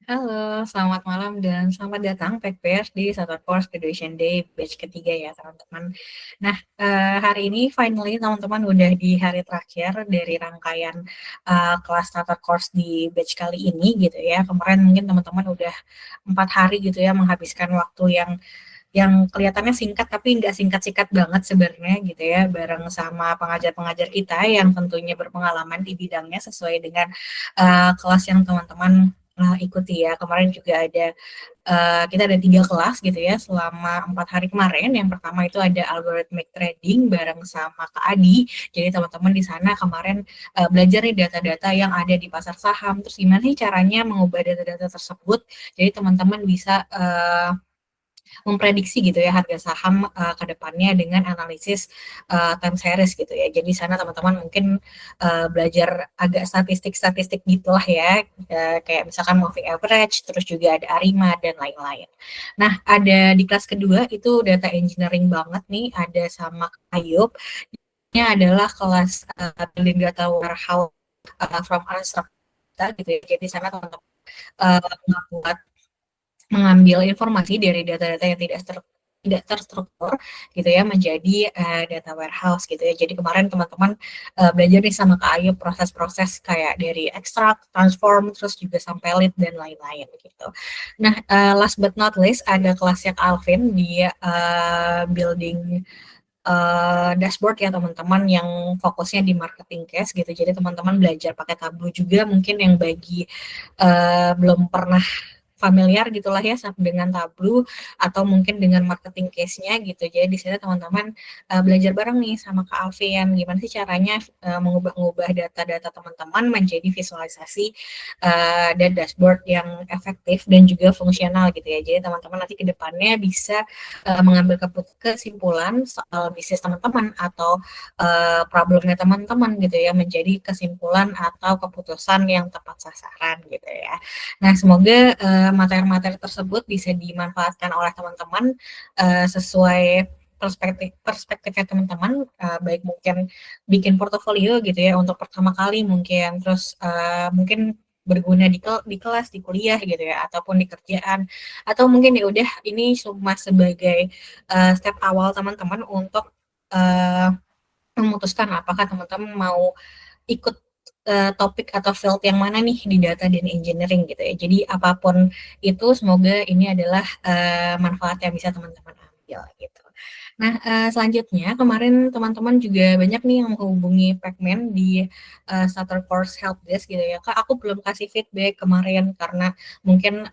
Halo, selamat malam dan selamat datang Techpairs di Satu Course Graduation Day batch ketiga ya teman-teman. Nah, hari ini finally teman-teman udah di hari terakhir dari rangkaian kelas Tata Course di batch kali ini gitu ya. Kemarin mungkin teman-teman udah 4 hari gitu ya menghabiskan waktu yang kelihatannya singkat tapi nggak singkat-singkat banget sebenarnya gitu ya, bareng sama pengajar-pengajar kita yang tentunya berpengalaman di bidangnya sesuai dengan kelas yang teman-teman ikuti ya. Kemarin juga ada kita ada 3 kelas gitu ya selama 4 hari kemarin. Yang pertama itu ada algorithmic trading bareng sama Kak Adi. Jadi teman-teman di sana kemarin belajar nih data-data yang ada di pasar saham. Terus gimana sih caranya mengubah data-data tersebut? Jadi teman-teman bisa memprediksi gitu ya harga saham ke depannya dengan analisis time series gitu ya. Jadi sana teman-teman mungkin belajar agak statistik-statistik gitulah ya, kayak misalkan moving average, terus juga ada ARIMA dan lain-lain. Nah, ada di kelas kedua itu data engineering banget nih, ada sama Ayub. Ini adalah kelas building data warehouse from unstructured gitu ya. Jadi sana teman-teman membuat mengambil informasi dari data-data yang tidak terstruktur gitu ya menjadi data warehouse gitu ya. Jadi kemarin teman-teman belajar nih sama Kak Ayu proses-proses kayak dari extract, transform, terus juga sampai lead dan lain-lain gitu. Nah, last but not least ada kelasnya Alvin di building dashboard ya teman-teman yang fokusnya di marketing case gitu. Jadi teman-teman belajar pakai Tableau juga mungkin yang bagi belum pernah familiar gitulah ya dengan Tableau atau mungkin dengan marketing case-nya gitu. Jadi di sini teman-teman belajar bareng nih sama Kak Alfian gimana sih caranya mengubah-ngubah data-data teman-teman menjadi visualisasi dan dashboard yang efektif dan juga fungsional gitu ya. Jadi teman-teman nanti ke depannya bisa mengambil kesimpulan soal bisnis teman-teman atau problemnya teman-teman gitu ya menjadi kesimpulan atau keputusan yang tepat sasaran gitu ya. Nah, semoga materi-materi tersebut bisa dimanfaatkan oleh teman-teman sesuai perspektifnya teman-teman, baik mungkin bikin portofolio gitu ya untuk pertama kali mungkin, terus mungkin berguna di kelas, di kuliah gitu ya, ataupun di kerjaan, atau mungkin ya udah ini cuma sebagai step awal teman-teman untuk uh, memutuskan apakah teman-teman mau ikut topik atau field yang mana nih di data dan engineering gitu ya. Jadi apapun itu semoga ini adalah manfaat yang bisa teman-teman ambil gitu. Nah, selanjutnya kemarin teman-teman juga banyak nih yang menghubungi Pacman di Starter Course Helpdesk gitu ya. Kak, aku belum kasih feedback kemarin karena mungkin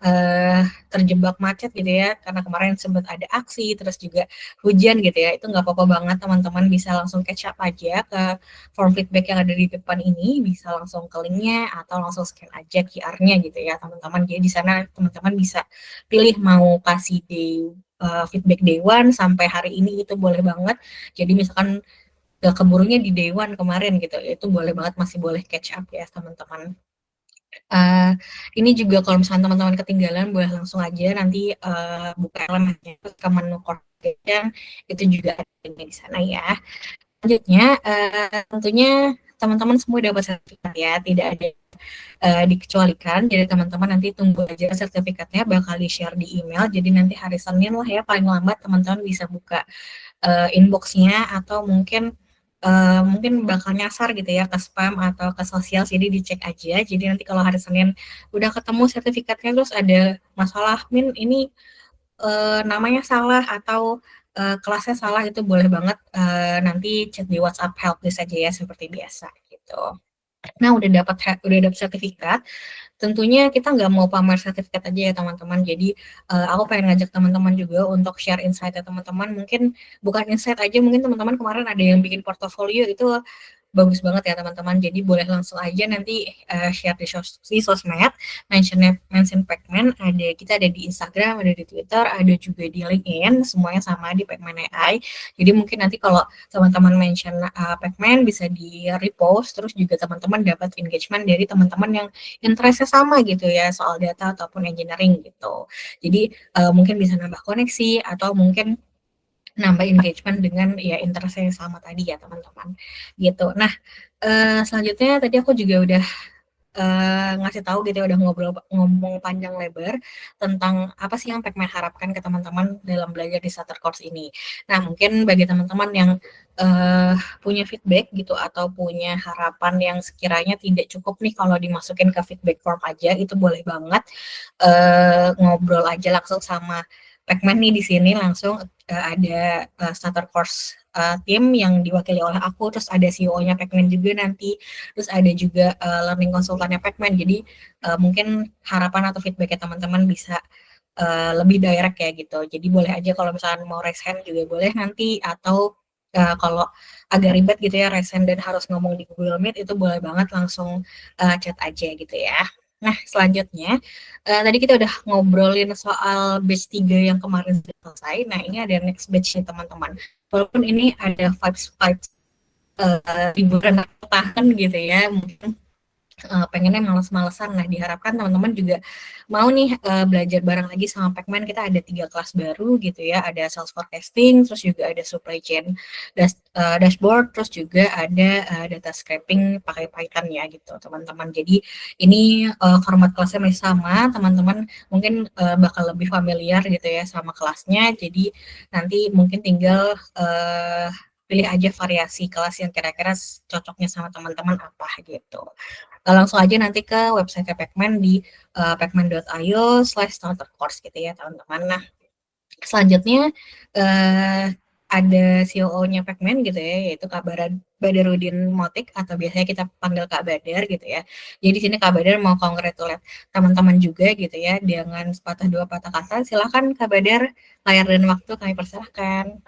terjebak macet gitu ya. Karena kemarin sempat ada aksi, terus juga hujan gitu ya. Itu nggak apa-apa banget teman-teman bisa langsung catch up aja ke form feedback yang ada di depan ini. Bisa langsung ke linknya atau langsung scan aja QR-nya gitu ya teman-teman. Jadi di sana teman-teman bisa pilih mau kasih day feedback day one sampai hari ini itu boleh banget. Jadi misalkan gak keburunya di day one kemarin gitu, itu boleh banget masih boleh catch up ya teman-teman. Ini juga kalau misalnya teman-teman ketinggalan boleh langsung aja nanti buka elemennya ke menu coordination itu juga ada di sana ya. Selanjutnya tentunya teman-teman semua dapat sertifikat ya, tidak ada dikecualikan. Jadi teman-teman nanti tunggu aja sertifikatnya bakal di-share di email. Jadi nanti hari Senin lah ya paling lambat teman-teman bisa buka inbox-nya atau mungkin bakal nyasar gitu ya ke spam atau ke sosial, jadi dicek aja. Jadi nanti kalau hari Senin udah ketemu sertifikatnya terus ada masalah, Min ini namanya salah atau kelasnya salah, itu boleh banget nanti chat di WhatsApp helpdesk aja ya seperti biasa gitu. Nah, udah dapat sertifikat, tentunya kita nggak mau pamer sertifikat aja ya teman-teman. Jadi aku pengen ngajak teman-teman juga untuk share insight ya teman-teman. Mungkin bukan insight aja, mungkin teman-teman kemarin ada yang bikin portofolio itu bagus banget ya teman-teman. Jadi boleh langsung aja nanti share di sosmed, mention Pacman. Kita ada di Instagram, ada di Twitter, ada juga di LinkedIn. Semuanya sama di Pacman AI. Jadi mungkin nanti kalau teman-teman mention Pacman bisa di repost, terus juga teman-teman dapat engagement dari teman-teman yang interestnya sama gitu ya soal data ataupun engineering gitu. Jadi mungkin bisa nambah koneksi atau mungkin nambah engagement dengan ya interest yang sama tadi ya teman-teman gitu. Nah selanjutnya tadi aku juga udah ngasih tahu gitu ya, udah ngomong panjang lebar tentang apa sih yang Pacman harapkan ke teman-teman dalam belajar di Starter Course ini. Nah mungkin bagi teman-teman yang uh, punya feedback gitu atau punya harapan yang sekiranya tidak cukup nih kalau dimasukin ke feedback form aja, itu boleh banget ngobrol aja langsung sama Pacman nih di sini langsung ada Starter Course tim yang diwakili oleh aku, terus ada CEO-nya Pacman juga nanti, terus ada juga learning konsultannya Pacman. Jadi mungkin harapan atau feedbacknya teman-teman bisa lebih direct ya gitu. Jadi boleh aja kalau misalnya mau raise hand juga boleh nanti, atau kalau agak ribet gitu ya raise hand dan harus ngomong di Google Meet, itu boleh banget langsung chat aja gitu ya. Nah, selanjutnya tadi kita udah ngobrolin soal batch 3 yang kemarin selesai. Nah, ini ada next batch nih teman-teman. Walaupun ini ada vibes-vibes liburan akhir tahun gitu ya, mungkin pengennya males-malesan. Nah, diharapkan teman-teman juga mau nih belajar bareng lagi sama Pacman. Kita ada 3 kelas baru gitu ya, ada sales forecasting, terus juga ada supply chain dashboard, terus juga ada data scraping pakai Python ya gitu teman-teman. Jadi ini format kelasnya masih sama, teman-teman mungkin bakal lebih familiar gitu ya sama kelasnya. Jadi nanti mungkin tinggal pilih aja variasi kelas yang kira-kira cocoknya sama teman-teman apa gitu. Langsung aja nanti ke website Pacman di pacman.io/startercourse gitu ya teman-teman. Nah, selanjutnya ada CEO-nya Pacman gitu ya, yaitu Kak Badarudin Motik atau biasanya kita panggil Kak Badar gitu ya. Jadi di sini Kak Badar mau congratulate teman-teman juga gitu ya dengan sepatah dua patah kata. Silakan Kak Badar, layar dan waktu kami persilahkan.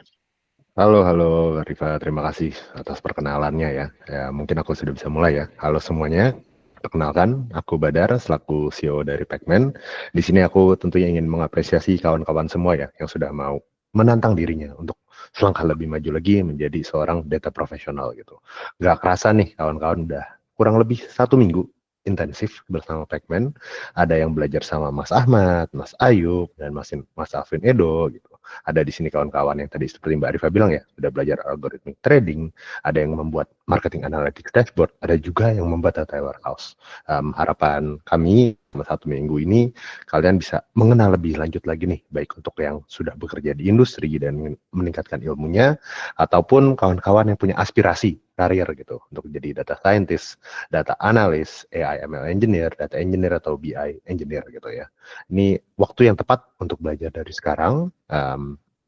Halo Rifa, terima kasih atas perkenalannya ya. Ya, mungkin aku sudah bisa mulai ya. Halo semuanya, perkenalkan aku Badar selaku CEO dari Pacman. Di sini aku tentunya ingin mengapresiasi kawan-kawan semua ya yang sudah mau menantang dirinya untuk selangkah lebih maju lagi menjadi seorang data profesional gitu. Gak kerasa nih kawan-kawan udah kurang lebih 1 minggu intensif bersama Pacman. Ada yang belajar sama Mas Ahmad, Mas Ayub, dan Mas Alvin Edo gitu. Ada di sini kawan-kawan yang tadi seperti Mbak Rifa bilang ya, sudah belajar algorithmic trading, ada yang membuat marketing analytics dashboard, ada juga yang membuat data warehouse. Harapan kami selama 1 minggu ini kalian bisa mengenal lebih lanjut lagi nih, baik untuk yang sudah bekerja di industri dan meningkatkan ilmunya, ataupun kawan-kawan yang punya aspirasi karir gitu untuk jadi data scientist, data analyst, AI ML engineer, data engineer atau BI engineer gitu ya. Ini waktu yang tepat untuk belajar dari sekarang.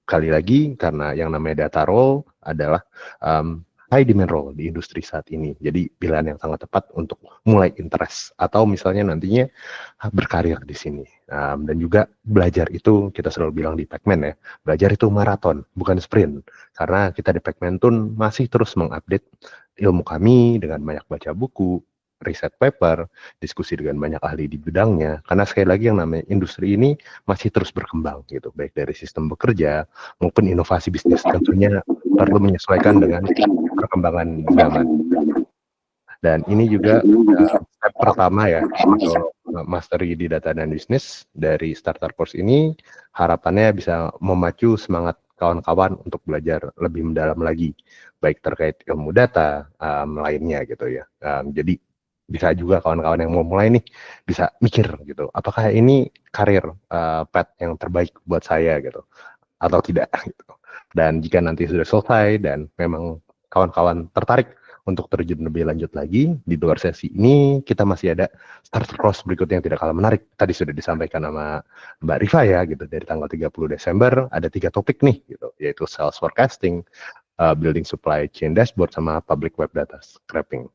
Kali lagi karena yang namanya data role adalah high demand role di industri saat ini. Jadi pilihan yang sangat tepat untuk mulai interest atau misalnya nantinya berkarir di sini. Dan juga belajar itu kita selalu bilang di Pacman ya, belajar itu maraton bukan sprint. Karena kita di Pacman tuh masih terus mengupdate ilmu kami dengan banyak baca buku, riset paper, diskusi dengan banyak ahli di bidangnya. Karena sekali lagi yang namanya industri ini masih terus berkembang gitu, baik dari sistem bekerja maupun inovasi bisnis. Tentunya perlu menyesuaikan dengan perkembangan zaman. Dan ini juga step pertama ya untuk mastery di data dan bisnis dari Starter Course ini harapannya bisa memacu semangat kawan-kawan untuk belajar lebih mendalam lagi baik terkait ilmu data lainnya gitu ya. Jadi bisa juga kawan-kawan yang mau mulai nih bisa mikir gitu, apakah ini karir path yang terbaik buat saya gitu atau tidak gitu. Dan jika nanti sudah selesai dan memang kawan-kawan tertarik untuk terjun lebih lanjut lagi di luar sesi ini, kita masih ada starter course berikutnya yang tidak kalah menarik. Tadi sudah disampaikan sama Mbak Rifa ya gitu, dari tanggal 30 Desember ada 3 topik nih gitu, yaitu sales forecasting, building supply chain dashboard, sama public web data scraping.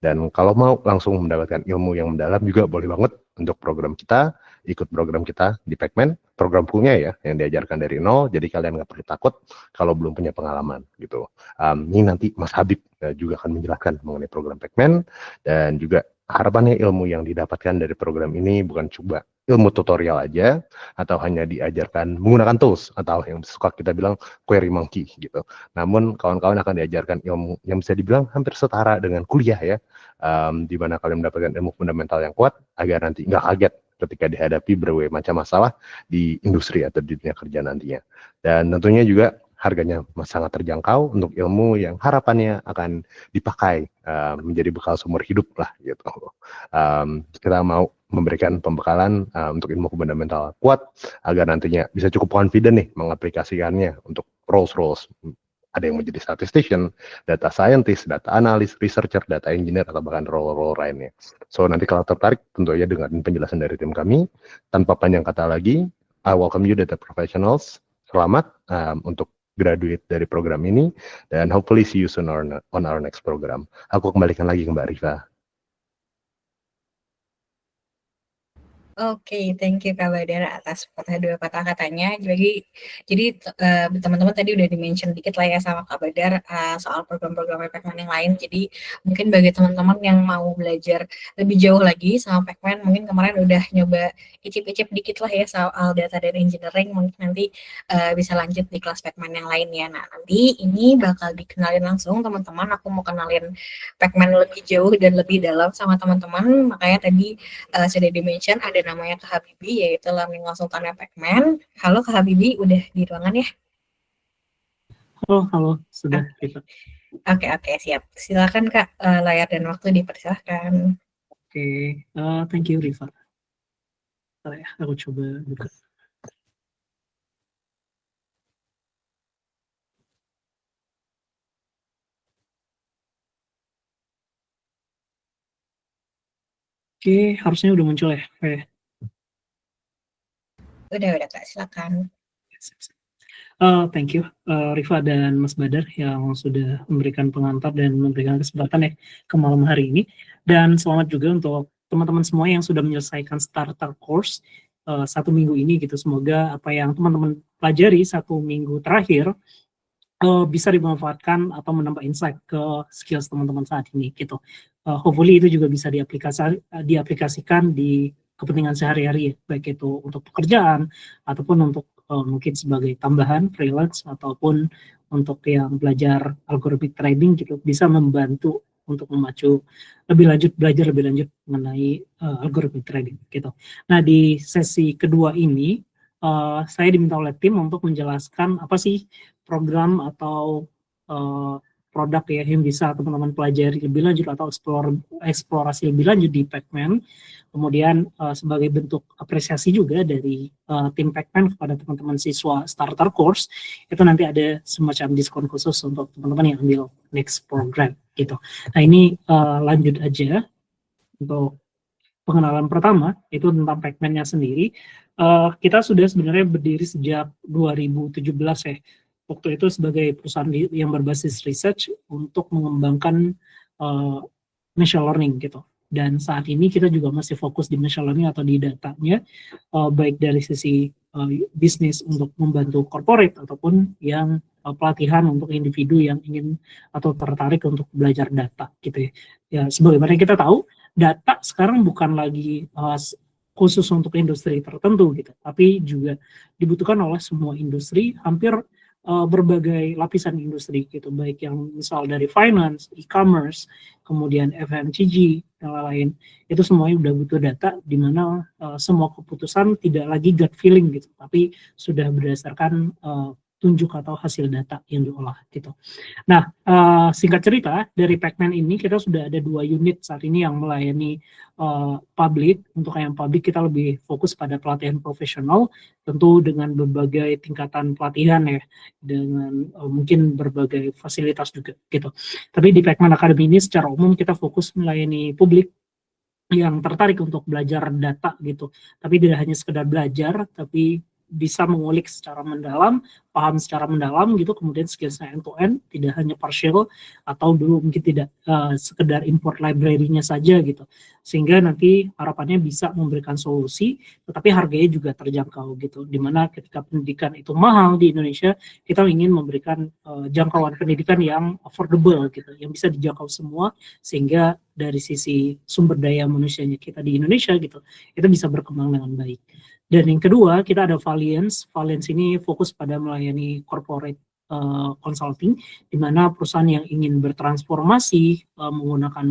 Dan kalau mau langsung mendapatkan ilmu yang mendalam juga boleh banget untuk program kita, ikut program kita di Pacman, program punya ya, yang diajarkan dari nol, jadi kalian nggak perlu takut kalau belum punya pengalaman gitu. Ini nanti Mas Habib juga akan menjelaskan mengenai program Pacman, dan juga harapannya ilmu yang didapatkan dari program ini bukan coba ilmu tutorial aja, atau hanya diajarkan menggunakan tools, atau yang suka kita bilang query monkey gitu. Namun kawan-kawan akan diajarkan ilmu yang bisa dibilang hampir setara dengan kuliah ya, di mana kalian mendapatkan ilmu fundamental yang kuat agar nanti nggak kaget ketika dihadapi berbagai macam masalah di industri atau di dunia kerja nantinya. Dan tentunya juga harganya sangat terjangkau untuk ilmu yang harapannya akan dipakai menjadi bekal seumur hidup lah gitu. Kita mau memberikan pembekalan untuk ilmu fundamental kuat agar nantinya bisa cukup confident nih mengaplikasikannya untuk roles-roles. Ada yang menjadi statistician, data scientist, data analis, researcher, data engineer, atau bahkan role-role lainnya. So, nanti kalau tertarik, tentu aja dengan penjelasan dari tim kami. Tanpa panjang kata lagi, I welcome you data professionals. Selamat untuk graduate dari program ini, dan hopefully see you soon on our next program. Aku kembalikan lagi ke Mbak Rifa. Oke, thank you Kak Badar atas patah dua patah katanya. Jadi teman-teman tadi udah di-mention dikit lah ya sama Kak Badar soal program-program Pacman yang lain. Jadi mungkin bagi teman-teman yang mau belajar lebih jauh lagi sama Pacman, mungkin kemarin udah nyoba icip-icip dikit lah ya soal data dan engineering. Mungkin nanti bisa lanjut di kelas Pacman yang lain ya. Nah, nanti ini bakal dikenalin langsung teman-teman. Aku mau kenalin Pacman lebih jauh dan lebih dalam sama teman-teman. Makanya tadi sudah di-mention ada namanya Kak Habibie, yaitu Learning Consultant Pacman. Halo Kak Habibie, udah di ruangan ya? Halo, sudah Oke, kita. oke, siap. Silakan Kak, layar dan waktu dipersilahkan. Oke, thank you Riva. Ya, aku coba buka. Oke, harusnya udah muncul ya. Udah Kak, silakan. Thank you Rifa dan Mas Badar yang sudah memberikan pengantar dan memberikan kesempatan ya ke malam hari ini. Dan selamat juga untuk teman-teman semua yang sudah menyelesaikan starter course 1 minggu ini gitu. Semoga apa yang teman-teman pelajari 1 minggu terakhir bisa dimanfaatkan atau menambah insight ke skills teman-teman saat ini gitu. Hopefully itu juga bisa diaplikasikan di kepentingan sehari-hari ya, baik itu untuk pekerjaan ataupun untuk mungkin sebagai tambahan freelance ataupun untuk yang belajar algoritmic trading gitu, bisa membantu untuk memacu belajar lebih lanjut mengenai algoritmic trading gitu. Nah di sesi kedua ini saya diminta oleh tim untuk menjelaskan apa sih program atau produk ya yang bisa teman-teman pelajari lebih lanjut atau eksplorasi lebih lanjut di Pacman. Kemudian sebagai bentuk apresiasi juga dari tim Pacman kepada teman-teman siswa starter course, itu nanti ada semacam diskon khusus untuk teman-teman yang ambil next program gitu. Nah ini lanjut aja untuk pengenalan pertama, itu tentang Pacman-nya sendiri. Kita sudah sebenarnya berdiri sejak 2017 ya. Waktu itu sebagai perusahaan yang berbasis research untuk mengembangkan machine learning gitu. Dan saat ini kita juga masih fokus di machine learning atau di datanya, baik dari sisi bisnis untuk membantu corporate ataupun yang pelatihan untuk individu yang ingin atau tertarik untuk belajar data gitu ya. Ya sebagaimana kita tahu, data sekarang bukan lagi khusus untuk industri tertentu gitu, tapi juga dibutuhkan oleh semua industri, hampir berbagai lapisan industri gitu, baik yang misal dari finance, e-commerce, kemudian FMCG dan lain-lain, itu semuanya udah butuh data di mana semua keputusan tidak lagi gut feeling gitu, tapi sudah berdasarkan tunjuk atau hasil data yang diolah gitu. Nah, singkat cerita dari Pacman ini kita sudah ada 2 unit saat ini yang melayani publik. Untuk yang publik kita lebih fokus pada pelatihan profesional, tentu dengan berbagai tingkatan pelatihan ya, dengan mungkin berbagai fasilitas juga gitu. Tapi di Pacman Academy ini secara umum kita fokus melayani publik yang tertarik untuk belajar data gitu. Tapi tidak hanya sekedar belajar, tapi bisa mengulik secara mendalam, paham secara mendalam gitu, kemudian skillsnya end to end, tidak hanya partial atau dulu mungkin tidak sekedar import library-nya saja gitu, sehingga nanti harapannya bisa memberikan solusi, tetapi harganya juga terjangkau gitu, dimana ketika pendidikan itu mahal di Indonesia, kita ingin memberikan jangkauan pendidikan yang affordable gitu, yang bisa dijangkau semua, sehingga dari sisi sumber daya manusianya kita di Indonesia gitu, itu bisa berkembang dengan baik. Dan yang kedua, kita ada Valiance. Valiance ini fokus pada melayani corporate consulting, di mana perusahaan yang ingin bertransformasi menggunakan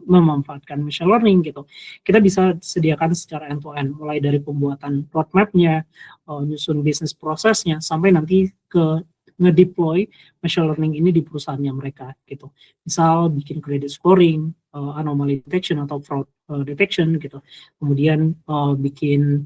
memanfaatkan machine learning gitu, kita bisa sediakan secara end-to-end, mulai dari pembuatan roadmap-nya, nyusun bisnis prosesnya, sampai nanti ke ngedeploy machine learning ini di perusahaannya mereka gitu. Misal bikin credit scoring, anomaly detection atau fraud detection gitu. Kemudian bikin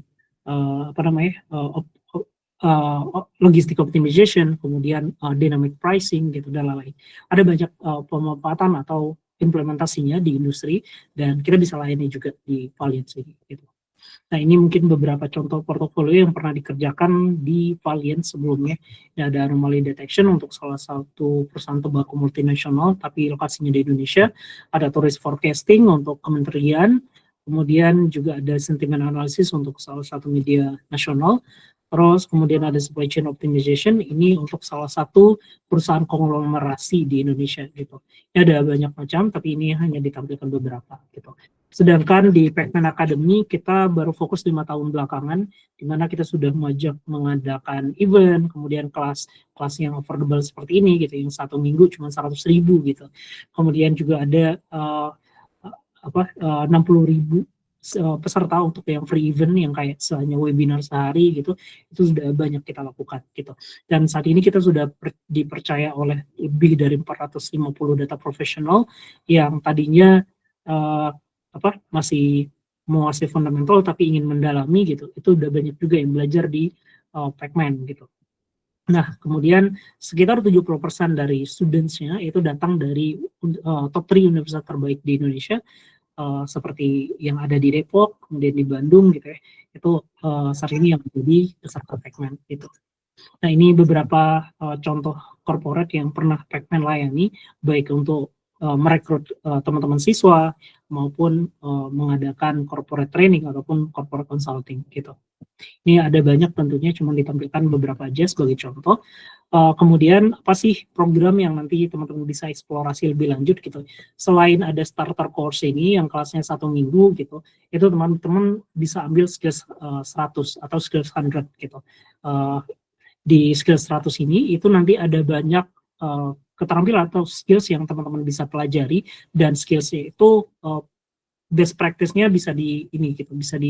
logistic optimization, kemudian dynamic pricing gitu dan lain-lain. Ada banyak pemanfaatan atau implementasinya di industri dan kita bisa layani juga di Valiance ini gitu. Nah ini mungkin beberapa contoh portofolio yang pernah dikerjakan di Valiance sebelumnya. Ya, ada anomaly detection untuk salah satu perusahaan tembakau multinasional tapi lokasinya di Indonesia. Ada tourist forecasting untuk kementerian. Kemudian juga ada sentiment analysis untuk salah satu media nasional. Terus kemudian ada supply chain optimization, ini untuk salah satu perusahaan konglomerasi di Indonesia gitu. Ya, ada banyak macam, tapi ini hanya ditampilkan beberapa gitu. Sedangkan di Pacman Academy kita baru fokus 5 tahun belakangan, di mana kita sudah mengadakan event, kemudian kelas yang affordable seperti ini gitu, yang 1 minggu cuma 100.000 gitu. Kemudian juga ada 60.000 peserta untuk yang free event yang kayak hanya webinar sehari gitu, itu sudah banyak kita lakukan gitu. Dan saat ini kita sudah dipercaya oleh lebih dari 450 data profesional yang tadinya masih menguasai fundamental tapi ingin mendalami gitu, itu udah banyak juga yang belajar di Pacman gitu. Nah, kemudian sekitar 70% dari students-nya itu datang dari top 3 universitas terbaik di Indonesia, seperti yang ada di Depok, kemudian di Bandung gitu ya, itu saat ini yang menjadi peserta Pacman gitu. Nah, ini beberapa contoh corporate yang pernah Pacman layani, baik untuk merekrut teman-teman siswa maupun mengadakan corporate training ataupun corporate consulting gitu. Ini ada banyak tentunya, cuma ditampilkan beberapa aja sebagai contoh. Kemudian apa sih program yang nanti teman-teman bisa eksplorasi lebih lanjut gitu. Selain ada starter course ini yang kelasnya 1 minggu gitu, itu teman-teman bisa ambil skills 100 atau skills 100 gitu. Di skills 100 ini itu nanti ada banyak keterampilan atau skills yang teman-teman bisa pelajari, dan skillsnya itu best practice-nya bisa bisa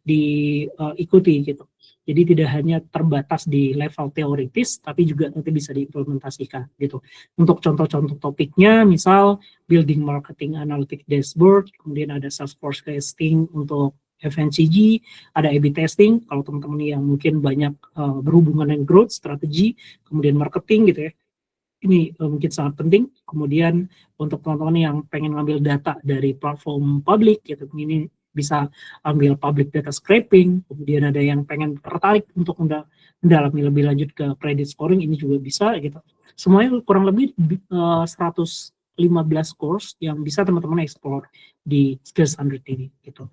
diikuti gitu. Jadi tidak hanya terbatas di level teoritis, tapi juga nanti bisa diimplementasikan gitu. Untuk contoh-contoh topiknya, misal building marketing analytic dashboard, kemudian ada Salesforce testing untuk FMCG, ada A/B testing kalau teman-teman yang mungkin banyak berhubungan dengan growth strategi, kemudian marketing gitu ya. Ini mungkin sangat penting. Kemudian untuk teman-teman yang pengen ngambil data dari platform publik gitu, ini bisa ambil public data scraping. Kemudian ada yang pengen tertarik untuk mendalami lebih lanjut ke credit scoring, ini juga bisa gitu. Semuanya kurang lebih 115 course yang bisa teman-teman explore di Skills 100 ini gitu.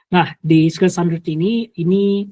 Nah, di Skills 100 ini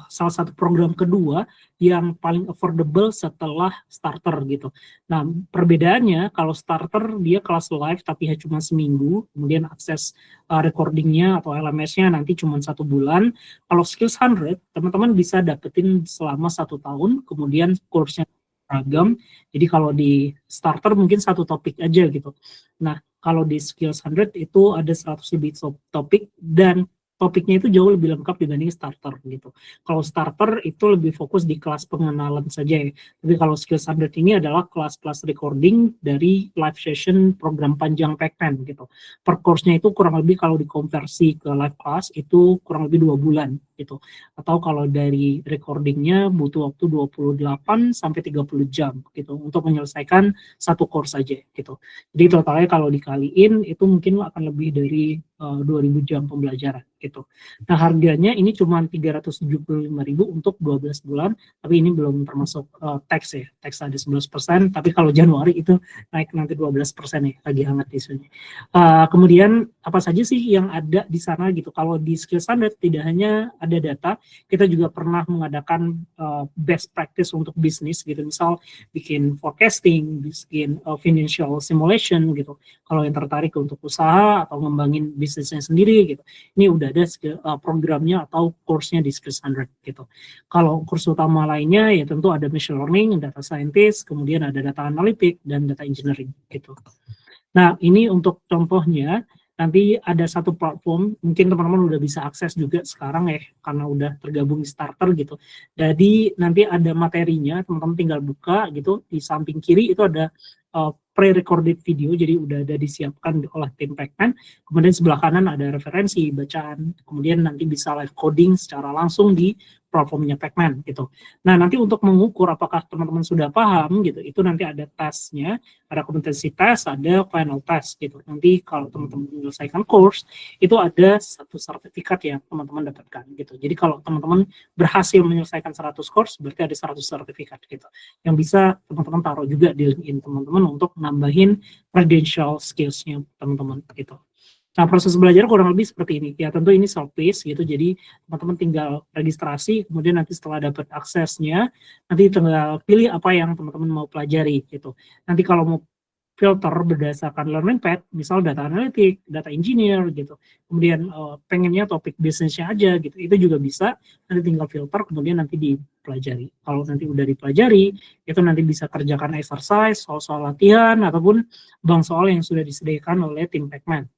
salah satu program kedua yang paling affordable setelah starter gitu. Nah, perbedaannya kalau starter dia kelas live tapi cuma seminggu, kemudian akses recordingnya atau LMS-nya nanti cuma 1 bulan. Kalau Skills 100, teman-teman bisa dapetin selama 1 tahun, kemudian course-nya beragam. Jadi kalau di starter mungkin 1 topik aja gitu. Nah, kalau di Skills 100 itu ada 100 lebih topik, dan topiknya itu jauh lebih lengkap dibanding starter gitu. Kalau starter itu lebih fokus di kelas pengenalan saja ya. Tapi kalau Skills 100 ini adalah kelas-kelas recording dari live session program panjang Pacman gitu. Per course-nya itu kurang lebih kalau dikonversi ke live class itu kurang lebih 2 bulan gitu. Atau kalau dari recordingnya butuh waktu 28 sampai 30 jam gitu untuk menyelesaikan 1 course saja gitu. Jadi totalnya kalau dikaliin itu mungkin akan lebih dari 2.000 jam pembelajaran gitu. Nah, harganya ini cuma 375.000 untuk 12 bulan, tapi ini belum termasuk tax ya. Tax ada 11%, tapi kalau Januari itu naik nanti 12% ya, lagi hangat isunya. Kemudian apa saja sih yang ada di sana gitu. Kalau di Skills 100 tidak hanya ada data, kita juga pernah mengadakan best practice untuk bisnis gitu. Misal bikin forecasting, bikin financial simulation gitu. Kalau yang tertarik untuk usaha atau ngembangin bisnisnya sendiri gitu, ini udah ada programnya atau course-nya di Skills 100 gitu. Kalau course utama lainnya ya tentu ada machine learning, data scientist, kemudian ada data analytic dan data engineering gitu. Nah, ini untuk contohnya. Nanti ada satu platform, mungkin teman-teman udah bisa akses juga sekarang ya, karena udah tergabung di starter gitu. Jadi nanti ada materinya, teman-teman tinggal buka gitu, di samping kiri itu ada pre-recorded video, jadi udah ada disiapkan oleh tim Pacman. Kemudian sebelah kanan ada referensi, bacaan, kemudian nanti bisa live coding secara langsung di platformnya Pacman gitu. Nah, nanti untuk mengukur apakah teman-teman sudah paham gitu, itu nanti ada tesnya, ada kompetensi tes, ada final test gitu. Nanti kalau teman-teman menyelesaikan course, itu ada 1 sertifikat yang teman-teman dapatkan gitu. Jadi kalau teman-teman berhasil menyelesaikan 100 course, berarti ada 100 sertifikat gitu. Yang bisa teman-teman taruh juga di LinkedIn teman-teman untuk nambahin credential skills-nya teman-teman gitu. Nah, proses belajar kurang lebih seperti ini. Ya, tentu ini self-paced gitu, jadi teman-teman tinggal registrasi, kemudian nanti setelah dapat aksesnya, nanti tinggal pilih apa yang teman-teman mau pelajari gitu. Nanti kalau mau filter berdasarkan learning path, misal data analytic, data engineer gitu, kemudian pengennya topik bisnisnya aja gitu, itu juga bisa, nanti tinggal filter, kemudian nanti dipelajari. Kalau nanti udah dipelajari, itu nanti bisa kerjakan exercise, soal-soal latihan, ataupun bank soal yang sudah disediakan oleh tim Pacman.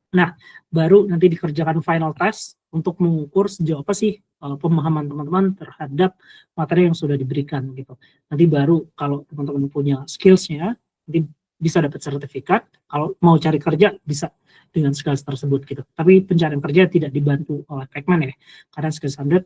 Nah, baru nanti dikerjakan final test untuk mengukur sejauh apa sih pemahaman teman-teman terhadap materi yang sudah diberikan gitu. Nanti baru kalau teman-teman punya skills-nya, nanti bisa dapat sertifikat. Kalau mau cari kerja bisa dengan skills tersebut gitu. Tapi pencarian kerja tidak dibantu oleh Pacman ya, karena Skills 100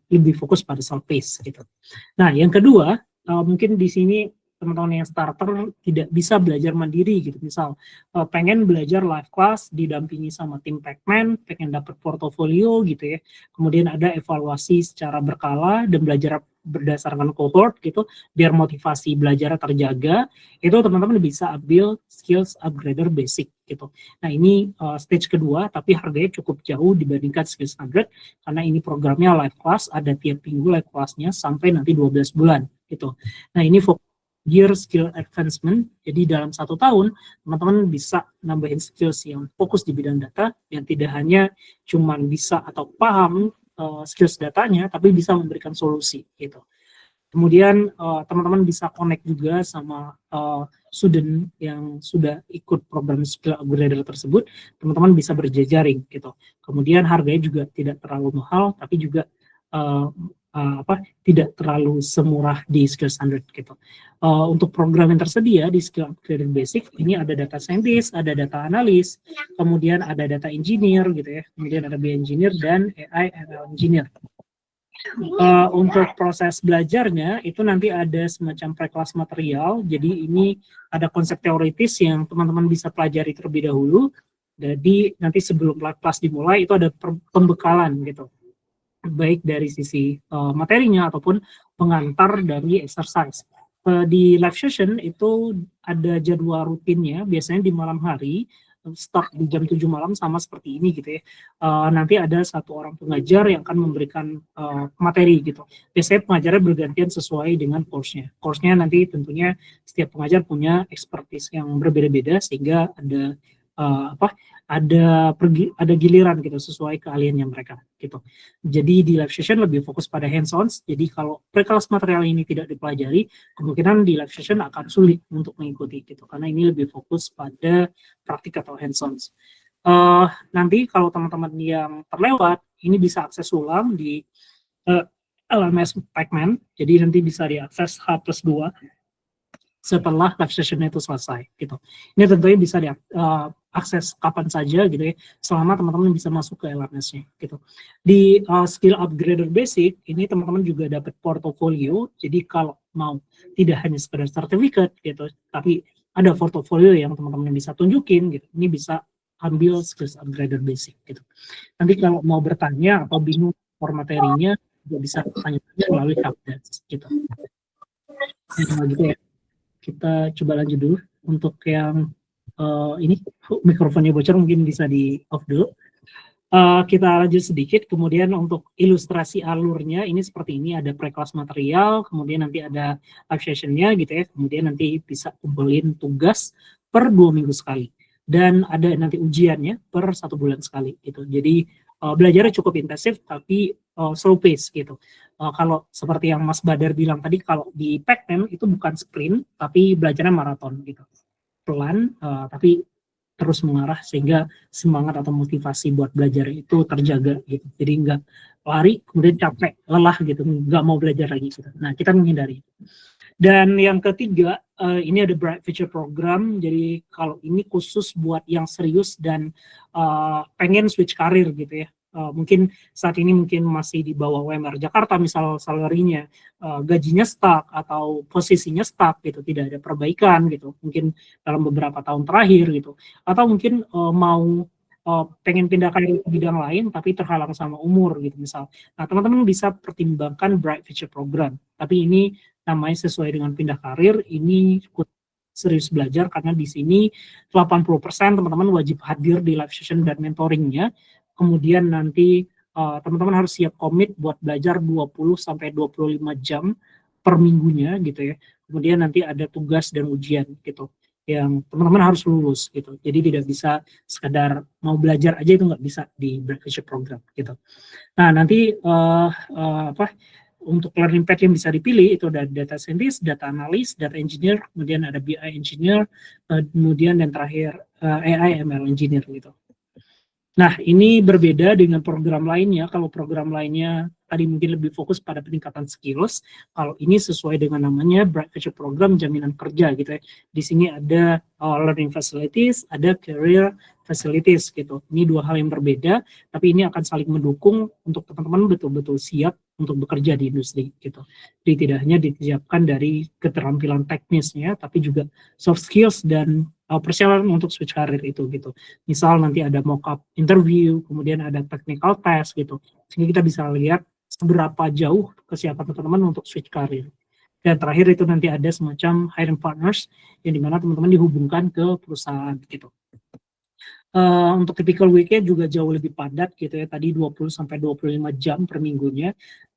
lebih fokus pada self-paced gitu. Nah, yang kedua, mungkin di sini teman-teman yang starter tidak bisa belajar mandiri gitu. Misal pengen belajar live class didampingi sama tim Pacman, pengen dapat portofolio gitu ya. Kemudian ada evaluasi secara berkala dan belajar berdasarkan cohort gitu, biar motivasi belajar terjaga. Itu teman-teman bisa ambil skills upgrader basic gitu. Nah ini stage kedua, tapi harganya cukup jauh dibandingkan skills upgrade karena ini programnya live class, ada tiap minggu live classnya sampai nanti 12 bulan gitu. Nah ini year skill advancement, jadi dalam 1 tahun teman-teman bisa nambahin skills yang fokus di bidang data, yang tidak hanya cuman bisa atau paham skills datanya, tapi bisa memberikan solusi gitu. Kemudian teman-teman bisa connect juga sama student yang sudah ikut program skill upgrader tersebut, teman-teman bisa berjejaring gitu. Kemudian harganya juga tidak terlalu mahal, tapi juga tidak terlalu semurah di skill standard gitu. Untuk program yang tersedia di skill upgrader basic ini ada data scientist, ada data analis, kemudian ada data engineer gitu ya, kemudian ada BI engineer dan AI ML engineer. Untuk proses belajarnya itu nanti ada semacam pre-class material, jadi ini ada konsep teoritis yang teman-teman bisa pelajari terlebih dahulu, jadi nanti sebelum kelas dimulai itu ada pembekalan gitu, baik dari sisi materinya ataupun pengantar dari exercise. Di live session itu ada jadwal rutinnya, biasanya di malam hari, start di jam 7 malam sama seperti ini gitu ya. Nanti ada satu orang pengajar yang akan memberikan materi gitu. Biasanya pengajarnya bergantian sesuai dengan course-nya. Course-nya nanti tentunya setiap pengajar punya expertise yang berbeda-beda sehingga ada ada giliran gitu sesuai keahliannya mereka gitu. Jadi di live session lebih fokus pada hands-on. Jadi kalau pre-class material ini tidak dipelajari, kemungkinan di live session akan sulit untuk mengikuti gitu karena ini lebih fokus pada praktik atau hands-on. Nanti kalau teman-teman yang terlewat ini bisa akses ulang di LMS Pacman. Jadi nanti bisa diakses H+2 setelah live session itu selesai gitu. Ini tentunya bisa diakses kapan saja gitu ya, selama teman-teman bisa masuk ke LMS-nya gitu. Di skill upgrader basic ini teman-teman juga dapat portofolio. Jadi kalau mau tidak hanya sekedar sertifikat gitu, tapi ada portofolio yang teman-teman bisa tunjukin gitu. Ini bisa ambil skills upgrader basic gitu. Nanti kalau mau bertanya atau bingung for materinya juga bisa tanya-tanya melalui helpdesk gitu. Gitu ya. Kita coba lanjut dulu untuk yang ini mikrofonnya bocor, mungkin bisa di off dulu. Kita lanjut sedikit, kemudian untuk ilustrasi alurnya ini seperti ini, ada pre-class material, kemudian nanti ada live session-nya gitu ya, kemudian nanti bisa kumpulin tugas per 2 minggu sekali, dan ada nanti ujiannya per 1 bulan sekali gitu. Jadi belajarnya cukup intensif tapi slow pace gitu. Kalau seperti yang Mas Badar bilang tadi, kalau di Pacman itu bukan sprint, tapi belajarnya maraton gitu. Pelan, tapi terus mengarah sehingga semangat atau motivasi buat belajar itu terjaga gitu. Jadi nggak lari, kemudian capek, lelah gitu, nggak mau belajar lagi gitu. Nah, kita menghindari. Dan yang ketiga, ini ada Bright Future Program. Jadi kalau ini khusus buat yang serius dan pengen switch karir gitu ya. Mungkin saat ini mungkin masih di bawah UMR Jakarta, misal salary-nya, gajinya stuck atau posisinya stuck gitu, tidak ada perbaikan gitu, mungkin dalam beberapa tahun terakhir gitu, atau mungkin mau pengen pindah karir ke bidang lain tapi terhalang sama umur gitu misal. Nah, teman-teman bisa pertimbangkan Bright Future Program, tapi ini namanya sesuai dengan pindah karir, ini serius belajar karena di sini 80% teman-teman wajib hadir di live session dan mentoringnya. Kemudian nanti teman-teman harus siap komit buat belajar 20-25 jam per minggunya gitu ya. Kemudian nanti ada tugas dan ujian gitu yang teman-teman harus lulus gitu. Jadi tidak bisa sekedar mau belajar aja, itu nggak bisa di Bright Future Program gitu. Nah, nanti untuk learning path yang bisa dipilih itu ada data scientist, data analyst, data engineer, kemudian ada BI engineer, kemudian dan terakhir AI ML engineer gitu. Nah, ini berbeda dengan program lainnya. Kalau program lainnya tadi mungkin lebih fokus pada peningkatan skills. Kalau ini sesuai dengan namanya Bright Future Program jaminan kerja gitu ya. Di sini ada learning facilities, ada career facilities gitu. Ini dua hal yang berbeda, tapi ini akan saling mendukung untuk teman-teman betul-betul siap untuk bekerja di industri gitu. Jadi tidak hanya disiapkan dari keterampilan teknisnya, tapi juga soft skills dan persiapan untuk switch karir itu gitu. Misal nanti ada mock-up interview, kemudian ada technical test gitu. Sehingga kita bisa lihat seberapa jauh kesiapan teman-teman untuk switch karir. Dan terakhir itu nanti ada semacam hiring partners yang dimana teman-teman dihubungkan ke perusahaan gitu. Untuk typical week-nya juga jauh lebih padat gitu ya. Tadi 20-25 jam per minggunya.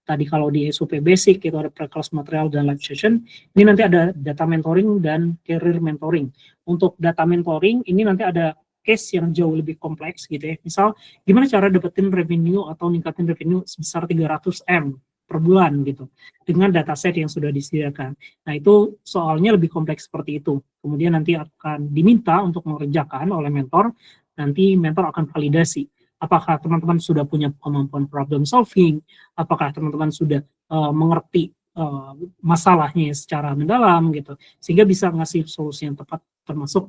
Tadi kalau di SOP basic itu ada pre-class material dan live session. Ini nanti ada data mentoring dan career mentoring. Untuk data mentoring ini nanti ada case yang jauh lebih kompleks gitu ya. Misal gimana cara dapetin revenue atau ningkatin revenue sebesar 300M per bulan gitu dengan dataset yang sudah disediakan. Nah itu soalnya lebih kompleks seperti itu. Kemudian nanti akan diminta untuk mengerjakan oleh mentor. Nanti mentor akan validasi apakah teman-teman sudah punya kemampuan problem solving, apakah teman-teman sudah mengerti masalahnya secara mendalam gitu, sehingga bisa ngasih solusi yang tepat termasuk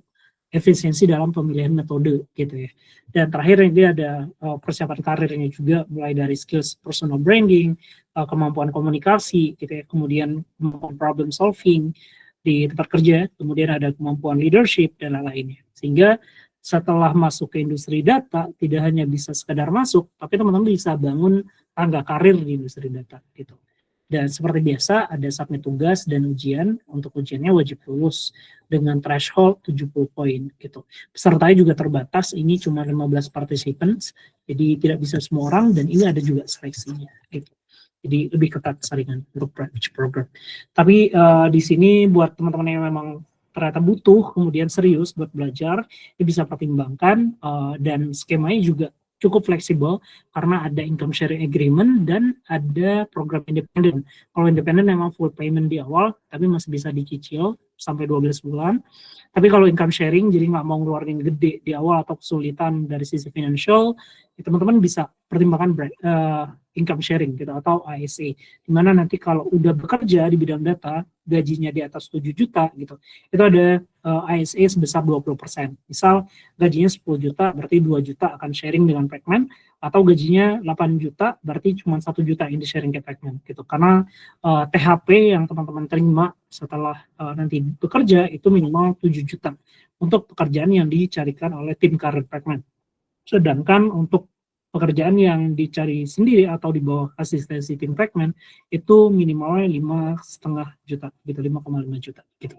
efisiensi dalam pemilihan metode gitu ya. Dan terakhir ini ada persiapan karirnya juga, mulai dari skills personal branding, kemampuan komunikasi gitu ya, kemudian kemampuan problem solving di tempat kerja, kemudian ada kemampuan leadership dan lain-lainnya. Sehingga setelah masuk ke industri data, tidak hanya bisa sekedar masuk, tapi teman-teman bisa bangun tangga karir di industri data gitu. Dan seperti biasa ada submit tugas dan ujian. Untuk ujiannya wajib lulus dengan threshold 70 poin gitu. Pesertanya juga terbatas, ini cuma 15 participants, jadi tidak bisa semua orang, dan ini ada juga seleksinya gitu. Jadi lebih ketat saringan untuk program. Tapi di sini buat teman-teman yang memang ternyata butuh kemudian serius buat belajar, ini bisa pertimbangkan, dan skemanya juga cukup fleksibel karena ada income sharing agreement dan ada program independen. Kalau independen memang full payment di awal, tapi masih bisa dicicil sampai 12 bulan. Tapi kalau income sharing, jadi nggak mau ngeluarin gede di awal atau kesulitan dari sisi financial, ya teman-teman bisa pertimbangkan income sharing gitu atau ASA, dimana nanti kalau udah bekerja di bidang data, gajinya di atas 7 juta gitu, itu ada ASA sebesar 20%. Misal gajinya 10 juta, berarti 2 juta akan sharing dengan Pacman, atau gajinya 8 juta, berarti cuma 1 juta yang di-sharing ke Pacman gitu. Karena THP yang teman-teman terima setelah nanti bekerja itu minimal 7 juta untuk pekerjaan yang dicarikan oleh tim karir Pacman. Sedangkan untuk pekerjaan yang dicari sendiri atau di bawah asistensi tim Pacman itu minimalnya 5,5 juta gitu, 5,5 juta gitu.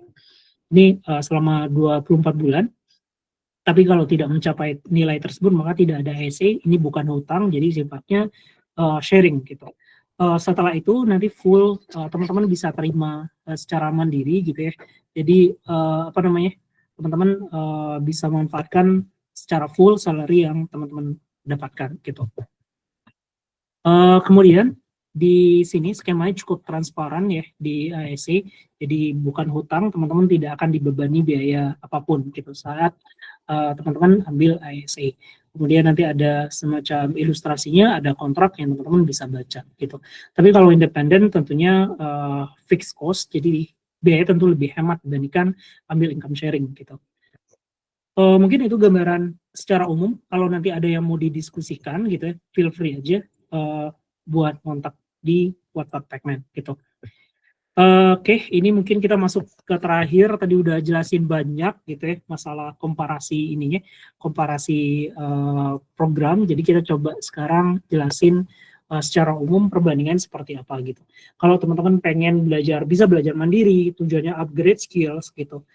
Ini selama 24 bulan. Tapi kalau tidak mencapai nilai tersebut maka tidak ada ASA. Ini bukan hutang, jadi sifatnya sharing gitu. Setelah itu nanti full teman-teman bisa terima secara mandiri gitu ya. Jadi teman-teman bisa memanfaatkan secara full salary yang teman-teman dapatkan gitu. Kemudian di sini skemanya cukup transparan ya di ASA, jadi bukan hutang, teman-teman tidak akan dibebani biaya apapun gitu saat teman-teman ambil ASA. Kemudian nanti ada semacam ilustrasinya, ada kontrak yang teman-teman bisa baca gitu. Tapi kalau independen tentunya fixed cost, jadi biaya tentu lebih hemat dibandingkan ambil income sharing gitu. Mungkin itu gambaran secara umum. Kalau nanti ada yang mau didiskusikan gitu ya, feel free aja buat kontak di WhatsApp Pacman gitu. Oke, ini mungkin kita masuk ke terakhir. Tadi udah jelasin banyak gitu ya masalah komparasi ininya, komparasi program. Jadi kita coba sekarang jelasin secara umum perbandingan seperti apa gitu. Kalau teman-teman pengen belajar, bisa belajar mandiri, tujuannya upgrade skills gitu.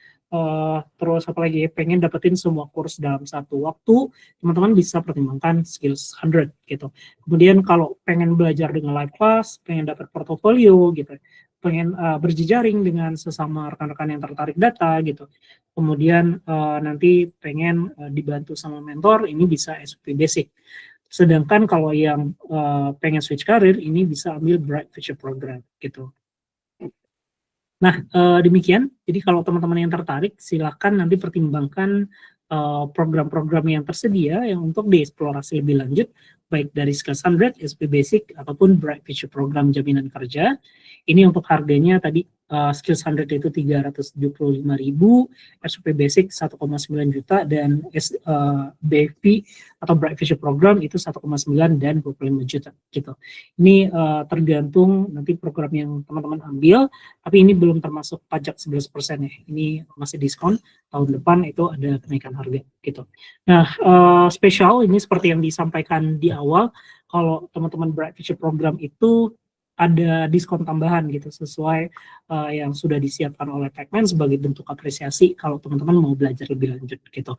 Terus apalagi pengen dapetin semua course dalam satu waktu, teman-teman bisa pertimbangkan skills 100 gitu. Kemudian kalau pengen belajar dengan live class, pengen dapat portofolio gitu, pengen berjejaring dengan sesama rekan-rekan yang tertarik data gitu. Kemudian nanti pengen dibantu sama mentor, ini bisa SOP basic. Sedangkan kalau yang pengen switch karir, ini bisa ambil Bright Future Program gitu. Nah, demikian. Jadi kalau teman-teman yang tertarik, silakan nanti pertimbangkan program-program yang tersedia yang untuk dieksplorasi lebih lanjut, baik dari Skills 100, SP Basic, ataupun Bright Future Program Jaminan Kerja. Ini untuk harganya tadi Skills 100 itu 375.000, SOP Basic 1,9 juta, dan BFP atau Bright Future Program itu 1,9 dan 25 juta gitu. Ini tergantung nanti program yang teman-teman ambil, tapi ini belum termasuk pajak 11% ya. Ini masih diskon, tahun depan itu ada kenaikan harga gitu. Nah, spesial ini seperti yang disampaikan di awal, kalau teman-teman Bright Future Program itu ada diskon tambahan gitu sesuai yang sudah disiapkan oleh Pacman sebagai bentuk apresiasi kalau teman-teman mau belajar lebih lanjut gitu.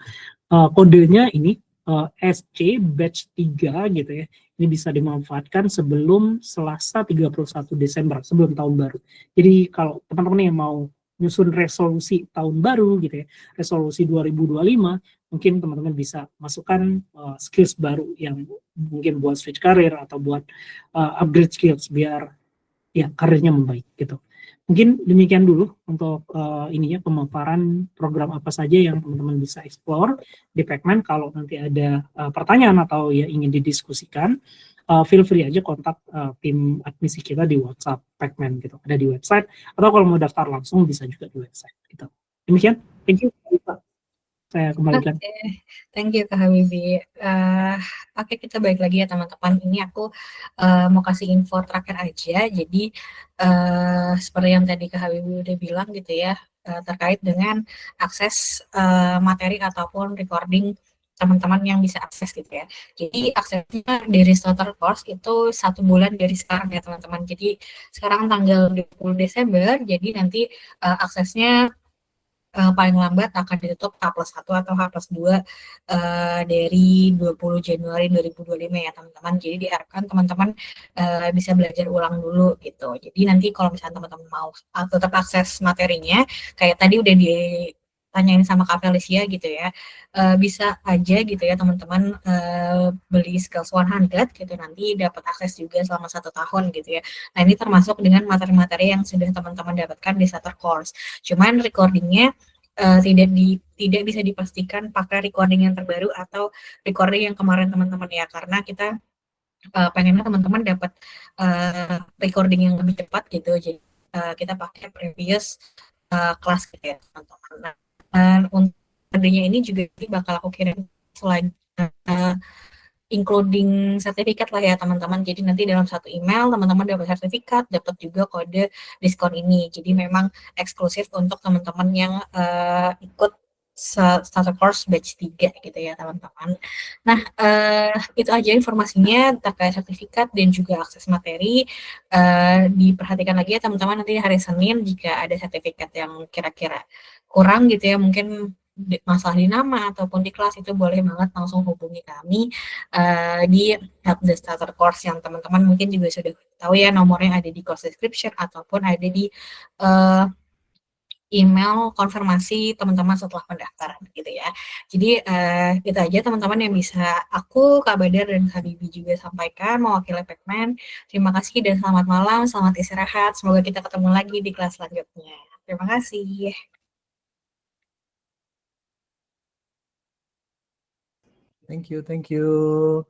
Kodenya ini SC batch 3 gitu ya. Ini bisa dimanfaatkan sebelum Selasa 31 Desember, sebelum tahun baru. Jadi kalau teman-teman yang mau nyusun resolusi tahun baru gitu ya, resolusi 2025, mungkin teman-teman bisa masukkan skills baru yang mungkin buat switch karir atau buat upgrade skills biar ya karirnya membaik gitu. Mungkin demikian dulu untuk ininya pemaparan program apa saja yang teman-teman bisa explore di Pacman. Kalau nanti ada pertanyaan atau ya ingin didiskusikan, feel free aja kontak tim admisi kita di WhatsApp Pacman gitu. Ada di website, atau kalau mau daftar langsung bisa juga di website gitu. Demikian, thank you. Saya kembalikan. Thank you Kak Habibie. Oke, kita balik lagi ya teman-teman. Ini aku mau kasih info terakhir aja. Jadi seperti yang tadi Kak Habibie udah bilang gitu ya, terkait dengan akses materi ataupun recording teman-teman yang bisa akses gitu ya. Jadi aksesnya dari starter course itu 1 bulan dari sekarang ya teman-teman. Jadi sekarang tanggal 20 Desember, jadi nanti aksesnya paling lambat akan ditutup H+1 atau H+2 dari 20 Januari 2025 ya teman-teman. Jadi diharapkan teman-teman bisa belajar ulang dulu gitu. Jadi nanti kalau misalnya teman-teman mau tetap akses materinya, kayak tadi udah ditanyain sama Kak Felicia gitu ya, bisa aja gitu ya teman-teman beli Skills 100 gitu, nanti dapat akses juga selama 1 tahun gitu ya. Nah ini termasuk dengan materi-materi yang sudah teman-teman dapatkan di starter course. Cuman recordingnya tidak bisa dipastikan pakai recording yang terbaru atau recording yang kemarin teman-teman ya, karena kita pengennya teman-teman dapat recording yang lebih cepat gitu. Jadi kita pakai previous kelas gitu ya teman-teman. Nah, untuk adanya ini juga bakal aku kirim selain including sertifikat lah ya teman-teman. Jadi nanti dalam satu email teman-teman dapat sertifikat, dapat juga kode diskon ini. Jadi memang eksklusif untuk teman-teman yang ikut starter course batch 3 gitu ya teman-teman. Nah, itu aja informasinya terkait sertifikat dan juga akses materi. Diperhatikan lagi ya teman-teman, nanti hari Senin jika ada sertifikat yang kira-kira kurang gitu ya, mungkin masalah di nama ataupun di kelas, itu boleh banget langsung hubungi kami di Help the Starter Course yang teman-teman mungkin juga sudah tahu ya, nomornya ada di course description ataupun ada di email konfirmasi teman-teman setelah pendaftaran gitu ya. Jadi itu aja teman-teman yang bisa aku, Kak Badar, dan Kak Bibi juga sampaikan mewakili Pacman. Terima kasih dan selamat malam, selamat istirahat. Semoga kita ketemu lagi di kelas selanjutnya. Terima kasih. Thank you.